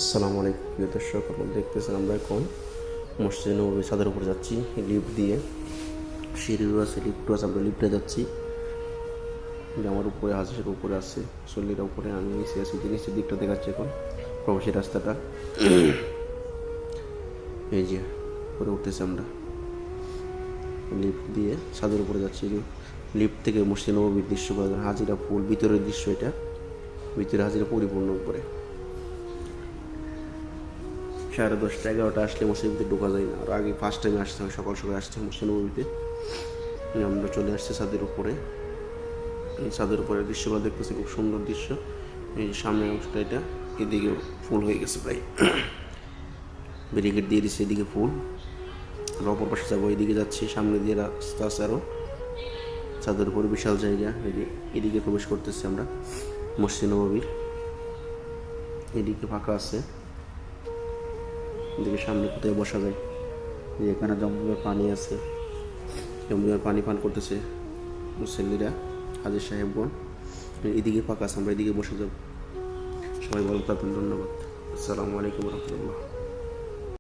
আসসালামু আলাইকুম প্রিয় দর্শক, আপনারা দেখতেছেন আমরা এখন মসজিদে নববী ছাদের উপরে যাচ্ছি লিফট দিয়ে। সিঁড়িও আছে, লিফটও আছে, আমরা লিফটে যাচ্ছি। আমার উপরে হাজারের উপরে আছে, চল্লিটা উপরে, আমি নিচে আছি, নিচের দিকটা দেখাচ্ছি এখন প্রবেশের রাস্তাটা। এই যে উপরে উঠতেছি আমরা, লিফট দিয়ে ছাদের উপরে যাচ্ছি। লিফট থেকে মসজিদে নববীর দৃশ্য, হাজিরা ফুল, ভিতরের দৃশ্য এটা, ভিতরে হাজিরা পরিপূর্ণ উপরে। 10:30 11টা আসলে মসজিদের ভিতরে ঢোকা যায় না, আর আগে ফার্স্ট টাইমে আসতে হয়, সকাল সকাল আসতে হয় মসজিদ নববীতে। আমরা চলে আসছি ছাদের উপরে। এই ছাদের উপরে দৃশ্যগুলো দেখতেছি, খুব সুন্দর দৃশ্য। এই যে সামনের অংশটা, এটা এদিকে ফুল হয়ে গেছে প্রায়, ব্যারিকেড দিয়ে দিচ্ছে, এদিকে ফুল। আর অপর পাশে যাবো, এদিকে যাচ্ছি, সামনে দিয়ে রাস্তা আছে আরও। ছাদের উপরে বিশাল জায়গা, এদিকে প্রবেশ করতেছি আমরা মসজিদ নববীর। এদিকে ফাঁকা আছে, এদিকে সামনে কোথায় বসা যায়। এখানে জমজমের পানি আছে, জমজমের পানি পান করতেছে মুসল্লিরা, হাজির সাহেবগণ। এদিকে ফাঁকা আছে, আমরা এদিকে বসে যাব। সবাই ভালো থাকবেন, ধন্যবাদ। আসসালামু আলাইকুম রহমতুল্লাহ।